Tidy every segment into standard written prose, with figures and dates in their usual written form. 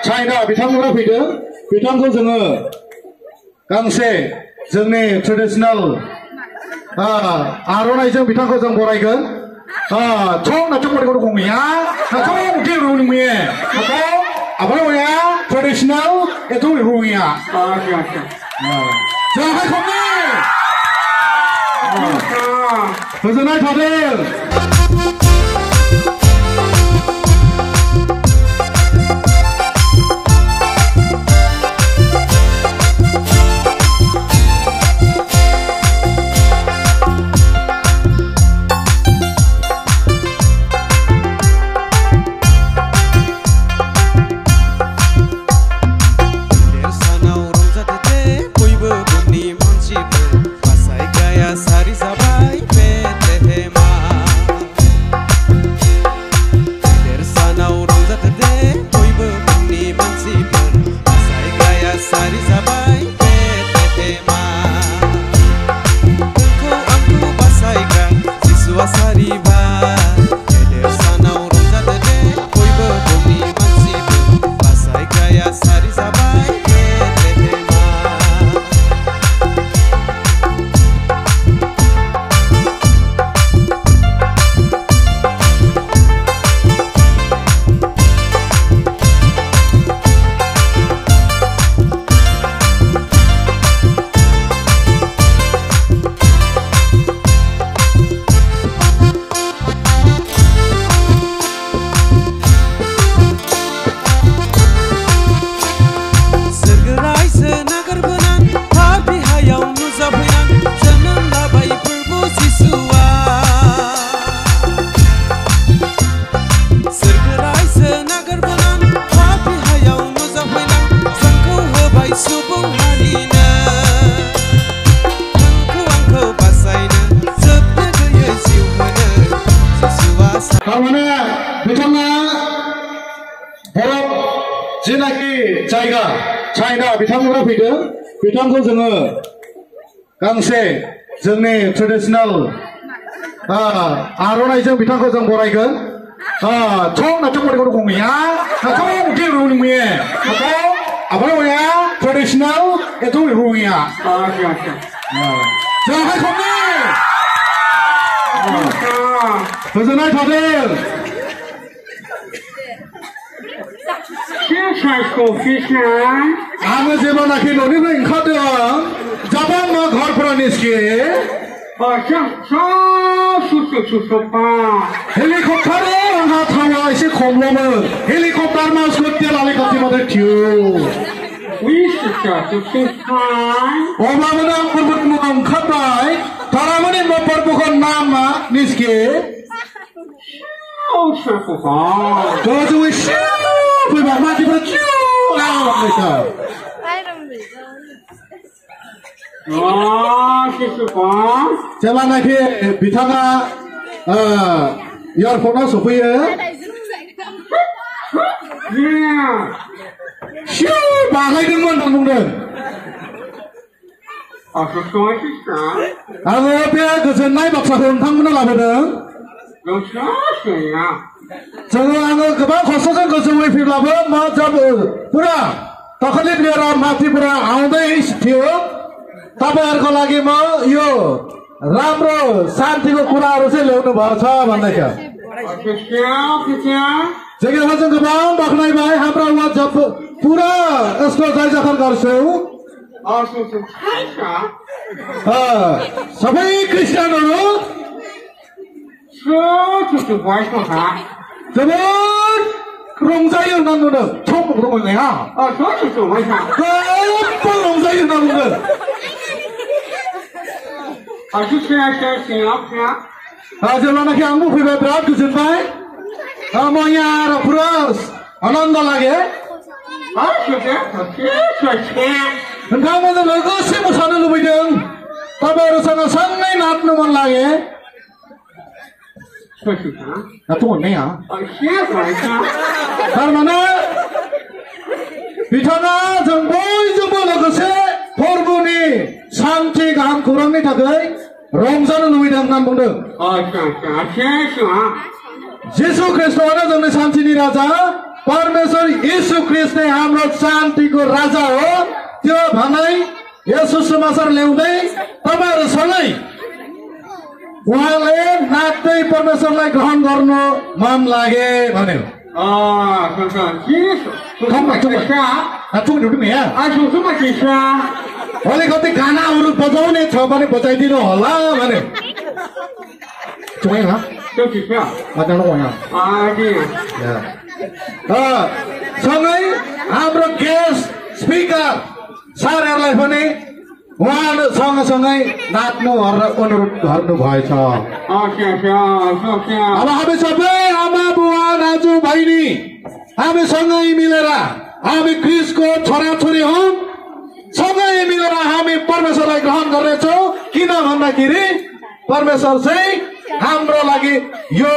China बिथांमोना फैदों बिथांखौ जोङो गांसे जोंनि ट्रेडिशनेल आर'नाइजों बिथांखौ जों बरायगोन 총 나쪽머리 걸고 공이야 총 뒤로 공이야 아빠 뭐야 트레디셔널 에도 공이야 자 하이콤니 고생할 다들 जेनाखि जायगा चाइना बिथांमोना फैदों बिथांखौ जोङो गांसे जोंनि ट्रेडिशनेल आर'नाइजों बिथांखौ जों बरायगोन 총 나쪽머리 걸고 공이야 총 뒤로 공이야 아빠 뭐야 트레디셔널 에도 공이야 자 하이콤니 고생할 다들 आङो जेब्लानाखि न'निफ्राय ओंखारदों जाबां मा घरफोरा निस्के हेलिकप्टार आंहा थावा एसे खमल'मोन हेलिकप्टार मासखौ तेलालि खाथिमादे थिउ अब्लाबो आं पर्बतमुङाव ओंखारबाय थारामानि मा पर्बतखौ नामा निस्के गोजौयै फैबा मानसिफोरा 쭉 नायगोन जेब्लानाखि बिथाङा एयारपर्टआव सफैयो सिउ बानायदोंमोन होनना बुंदों आङो बे गोजोननाय बाथ्राखौ नोंथांमोननो लाबोदों जोङो आङो गोबां खस्थ'जों गोजौयै फैब्लाबो मा जाबो पुरा तकलिफ लिएर माथिबाट आउँदै थियो तपाईहरुको लागि म यो राम्रो शान्तिको कुराहरु चाहिँ ल्याउनु भएको छ भन्दैछ जग्गामा चाहिँ गोबां बाख्नाइबाई हाम्रो वाट्सएप पुरा यसको जयजयकार गर्छौं सबै क्रिस्चियनहरु जोबोद रंजायो होनना बुंदों 총 रंजाया गोबां रंजायो होनना बुंदों जेब्लानाखि आंबो फैबाय बिराद गोजोनबाय मैया आरो पुरा आनन्द लागे नोंथांमोनजों लोगोसे मोसानो लुबैदों तपाईँहरूसँग सँगै नाच्नु मन लागे थारमाने बिथाङा जों बयजोंबो लोगोसे फोरबोनि शान्ति गाहाम खौरांनि थाखाय रंजानो लुबैदों होनना बुंदों जिसु ख्रिस्ट'आनो जोंनि शान्तिनि राजा परमेश्वर यीशु ख्रीष्ट नै हाम्रो शान्तिको राजा हो त्यो भनाइ यसो समाचार ल्याउँदै तपाईहरुसँगै उहाँले नाच्दै परमेश्वरलाई ग्रहण गर्नु मन लागे भन्यो अलिकति गानाहरू बजाउने छ भने बजाइदिनु होला भन्यो सँगै हाम्रो गेस्ट स्पिकर सरहरूलाई पनि उहाँहरू सँगसँगै नाच्नु अनुरोध गर्नु भएछ अब हामी सबै आमा बुवा दाजु बहिनी हामी सँगै मिलेर हामी क्रिस्टको छोराछोरी हौं सँगै मिलेर हामी परमेश्वरलाई ग्रहण गर्नेछौँ किन भन्दाखेरि परमेश्वर चाहिँ हाम्रो लागि यो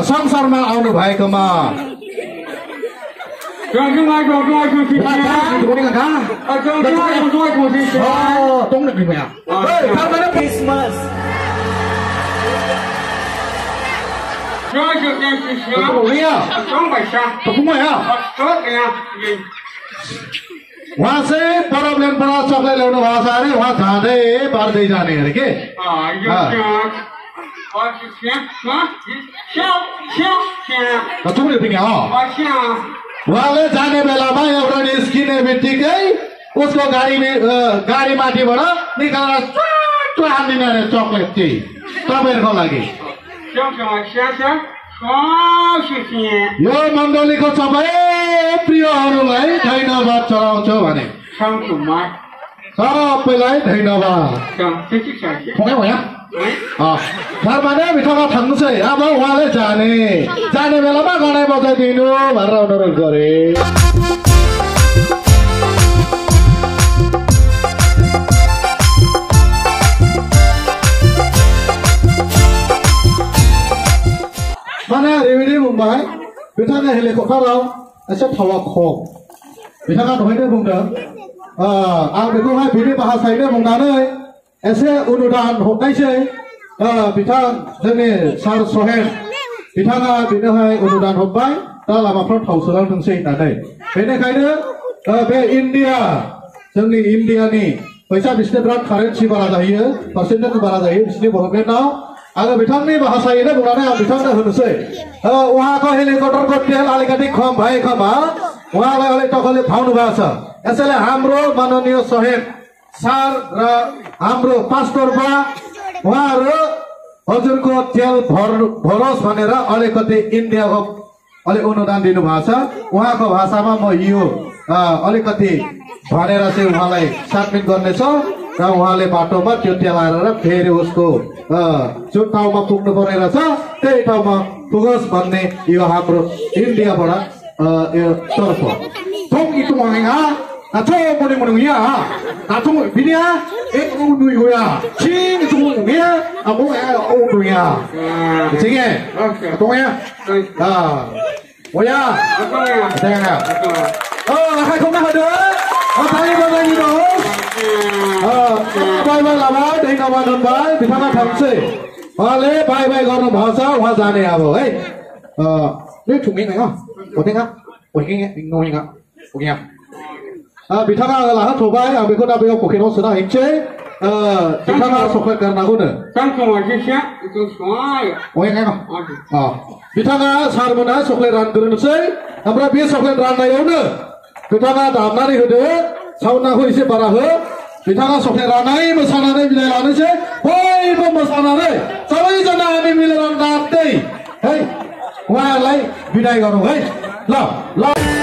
संसारमा आउनु भएकोमा उहाँ चाहिँ परमल्यान्डबाट चक्लेट ल्याउनु भएको छ अरे उहाँ जाँदै पार्दै जाने अरे के उहाँले जाने बेलामा एउटा निस्किने बित्तिकै उसको गाडी माथिबाट निकालेर हानिदिने अरे चक्लेट चाहिँ तपाईँहरूको लागि यो मण्डलीको सबै प्रियहरूलाई धन्यवाद चढाउँछु भने सबैलाई धन्यवाद भने भित्रका थाङ्छै अब उहाँले जाने बेलामा गाडा बजाइदिनु भनेर अनुरोध गरे mana rewiri mumbai bitanga helikopter raw ase thawa khok bitanga dhoide bungda ang bekohai bini bahasaine bungdanai ese unudan hokaisei bitang जोंनि सार सोहेन बिथाङा बिनोहाय अनुदान हरबाय दा लामाफ्राव थाव सोलां थोंसै होननानै बेनिखायनो बे इन्डिया जोंनि इन्डियानि फैसा बिसोरनो बिराद कारेन्सि बारा जायो पार्सेन्टेज बारा जायो बिसोरनि गभर्नमेन्टआव आङो बिथांनि भाषायैनो बुंनानै आं बिथांनो होनोसै उहाँको हेलिकप्टरको तेल अलिकति खम भए खोमा उहाँलाई अलिक टक्कले फाउनु भएको छ यसैले हाम्रो माननीय सोहेन सार र हाम्रो पास्टर बा उहाँहरू हजुरको तेल भरोस् भनेर अलिकति इन्डियाको अलिक अनुदान दिनु भएको छ उहाँको भाषामा म यो अलिकति भनेर चाहिँ उहाँलाई सब्मिट गर्नेछ र उहाँले बाटोमा त्यो तेल हालेर फेरि उसको जुन ठाउँमा पुग्नु पर्ने रहेछ त्यही ठाउँमा पुगोस् भन्ने यो हाम्रो इन्डियाबाट यो तर्फ थोक itu mangga atau muni ya atau binia unu ya cing itu ya amu unu ya cingnya atau ya oh ya saya hai không ada thay bye đi đó bye lama धन्यवाद होनबाय बिथाङा थांसै उहाँले बाय गर्नु भएको छ उहाँ जाने अब है नै ठुङ्गे न ओतेङा ओइङे नोइङा ओइङा बिथाङा लाहोथबाय आं बेखौ दा बेयाव पकेटाव सोना हैनोसै बिथाङा चक्लेट गारनांगौनो ओइङा बिथाङा सारमोना चक्लेट रानग्रोनोसै ओमफ्राय बे चक्लेट राननायावनो बिथाङा दामनानै होदो साउन्डखौ एसे बारा हो बिथाङा चक्लेट राननाय मोसानानै बिलाइ लानोसै बयबो मोसानानै सबैजना हामी मिलेर नाच्दै है उहाँहरूलाई बिदाइ गरौँ है ल